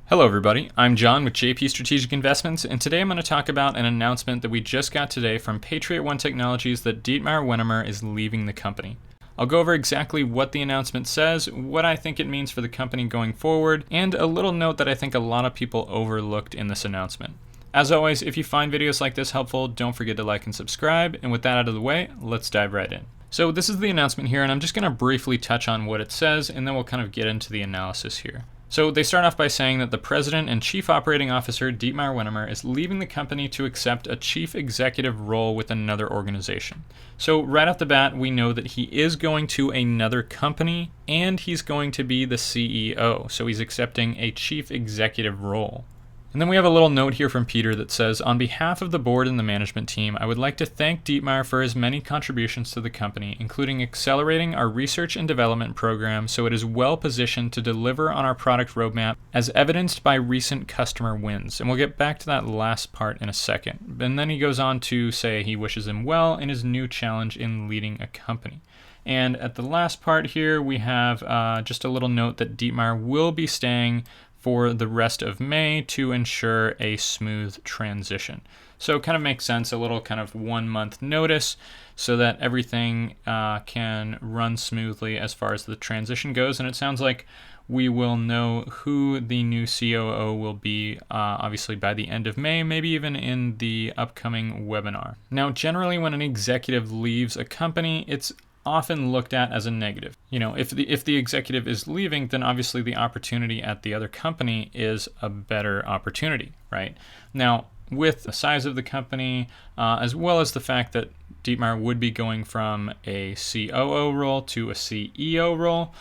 Hello everybody, I'm John with JP Strategic Investments, and today I'm going to talk about an announcement that we just got today from Patriot One Technologies that Dietmar Wennemer is leaving the company. I'll go over exactly what the announcement says, what I think it means for the company going forward, and a little note that I think a lot of people overlooked in this announcement. As always, if you find videos like this helpful, don't forget to like and subscribe, and with that out of the way, let's dive right in. So this is the announcement here, and I'm just going to briefly touch on what it says, and then we'll kind of get into the analysis here. So they start off by saying that the President and Chief Operating Officer, Dietmar Wennemer, is leaving the company to accept a Chief Executive role with another organization. So right off the bat, we know that he is going to another company, and he's going to be the CEO. So he's accepting a Chief Executive role. And then we have a little note here from Peter that says, on behalf of the board and the management team, I would like to thank Dietmar for his many contributions to the company, including accelerating our research and development program so it is well positioned to deliver on our product roadmap as evidenced by recent customer wins. And we'll get back to that last part in a second. And then he goes on to say he wishes him well in his new challenge in leading a company. And at the last part here, we have just a little note that Dietmar will be staying for the rest of May to ensure a smooth transition. So it kind of makes sense, a little kind of 1 month notice so that everything can run smoothly as far as the transition goes. And it sounds like we will know who the new COO will be obviously by the end of May, maybe even in the upcoming webinar. Now, generally when an executive leaves a company, it's often looked at as a negative. You know, if the executive is leaving, then obviously the opportunity at the other company is a better opportunity, right? Now, with the size of the company, as well as the fact that Dietmar would be going from a COO role to a CEO role,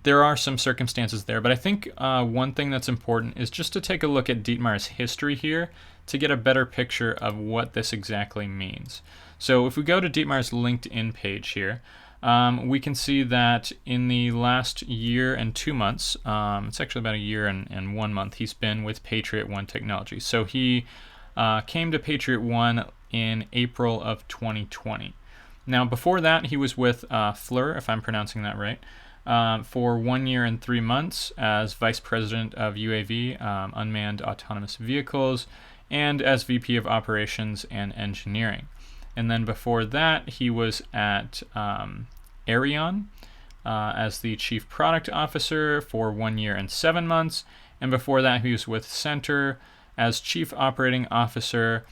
there are some circumstances there. But I think one thing that's important is just to take a look at Dietmar's history here to get a better picture of what this exactly means. So if we go to Dietmar's LinkedIn page here, we can see that in the last year and 2 months, it's actually about a year and 1 month, he's been with Patriot One Technologies. So he came to Patriot One in April of 2020. Now before that, he was with Fleur, if I'm pronouncing that right, for 1 year and 3 months as Vice President of UAV, Unmanned Autonomous Vehicles, and as VP of Operations and Engineering. And then before that, he was at Arion as the Chief Product Officer for 1 year and 7 months. And before that, he was with Center as Chief Operating Officer,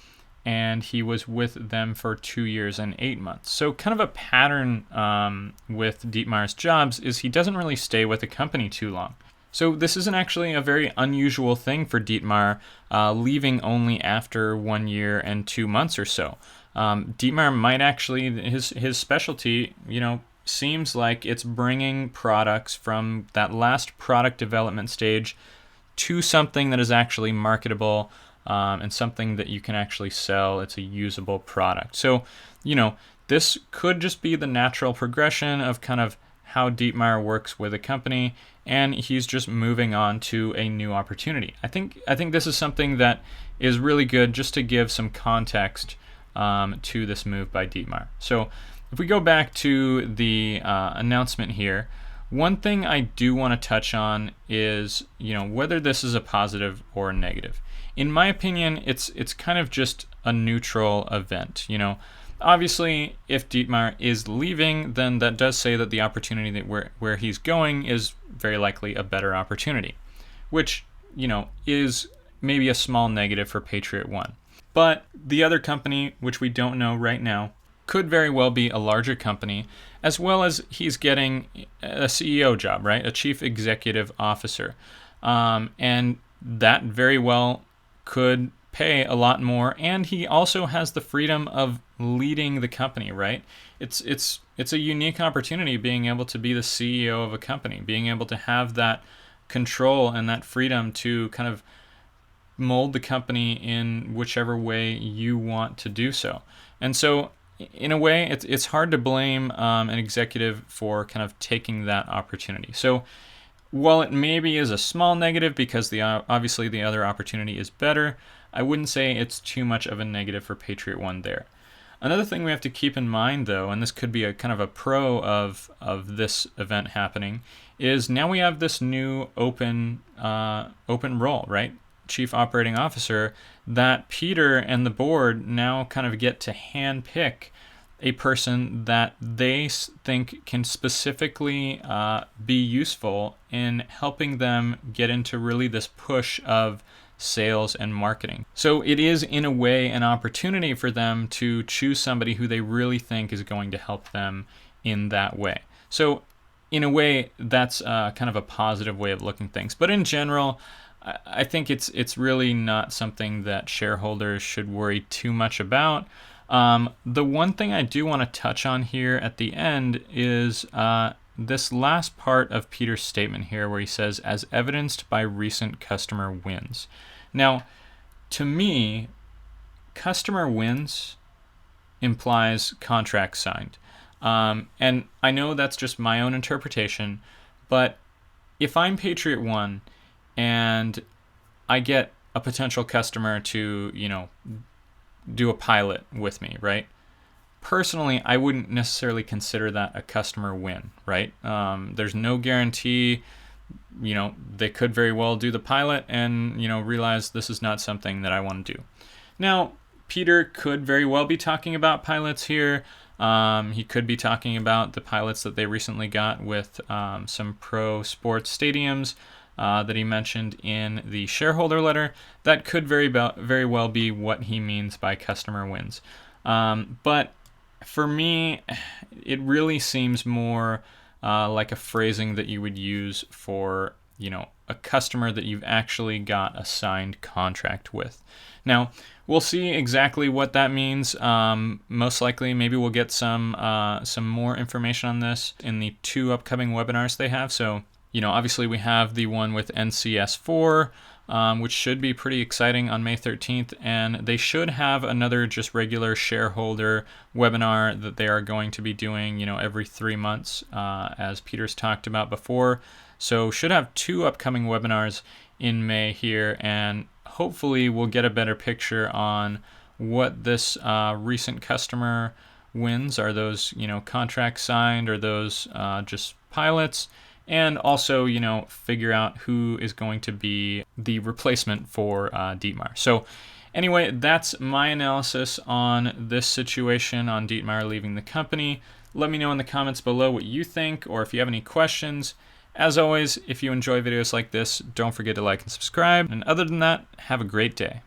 and he was with them for 2 years and 8 months. So kind of a pattern with Dietmar's jobs is he doesn't really stay with a company too long. So this isn't actually a very unusual thing for Dietmar, leaving only after 1 year and 2 months or so. Dietmar might actually, his specialty, you know, seems like it's bringing products from that last product development stage to something that is actually marketable and something that you can actually sell. It's a usable product. So, you know, this could just be the natural progression of kind of how Dietmar works with a company, and he's just moving on to a new opportunity. I think this is something that is really good just to give some context to this move by Dietmar. So if we go back to the announcement here, one thing I do want to touch on is, you know, whether this is a positive or a negative. In my opinion, it's kind of just a neutral event. You know, obviously, if Dietmar is leaving, then that does say that the opportunity that where he's going is very likely a better opportunity, which, you know, is maybe a small negative for Patriot One. But the other company, which we don't know right now, could very well be a larger company, as well as he's getting a CEO job, right? A Chief Executive Officer. And that very well could pay a lot more, and he also has the freedom of leading the company, right? It's a unique opportunity being able to be the CEO of a company, being able to have that control and that freedom to kind of mold the company in whichever way you want to do so. And so in a way, it's hard to blame an executive for kind of taking that opportunity. So while it maybe is a small negative because obviously the other opportunity is better, I wouldn't say it's too much of a negative for Patriot One there. Another thing we have to keep in mind, though, and this could be a kind of a pro of this event happening, is now we have this new open role, right? Chief Operating Officer, that Peter and the board now kind of get to handpick a person that they think can specifically be useful in helping them get into really this push of sales and marketing. So it is in a way an opportunity for them to choose somebody who they really think is going to help them in that way. So in a way, that's kind of a positive way of looking at things. But in general, I think it's really not something that shareholders should worry too much about. The one thing I do want to touch on here at the end is this last part of Peter's statement here, where he says, as evidenced by recent customer wins. Now, to me, customer wins implies contract signed. And I know that's just my own interpretation, but if I'm Patriot One and I get a potential customer to, do a pilot with me, right? Personally, I wouldn't necessarily consider that a customer win, right? There's no guarantee, they could very well do the pilot and, realize this is not something that I want to do. Now, Peter could very well be talking about pilots here. He could be talking about the pilots that they recently got with some pro sports stadiums that he mentioned in the shareholder letter. That could very well be what he means by customer wins. But for me, it really seems more like a phrasing that you would use for, a customer that you've actually got a signed contract with. Now, we'll see exactly what that means. Most likely, maybe we'll get some more information on this in the 2 upcoming webinars they have. So, obviously we have the one with NCS4, which should be pretty exciting on May 13th, and they should have another just regular shareholder webinar that they are going to be doing, every 3 months, as Peter's talked about before. So should have 2 upcoming webinars in May here, and hopefully we'll get a better picture on what this recent customer wins. Are those, contracts signed, or those just pilots? And also, figure out who is going to be the replacement for Dietmar. So anyway, that's my analysis on this situation, on Dietmar leaving the company. Let me know in the comments below what you think, or if you have any questions. As always, if you enjoy videos like this, don't forget to like and subscribe. And other than that, have a great day.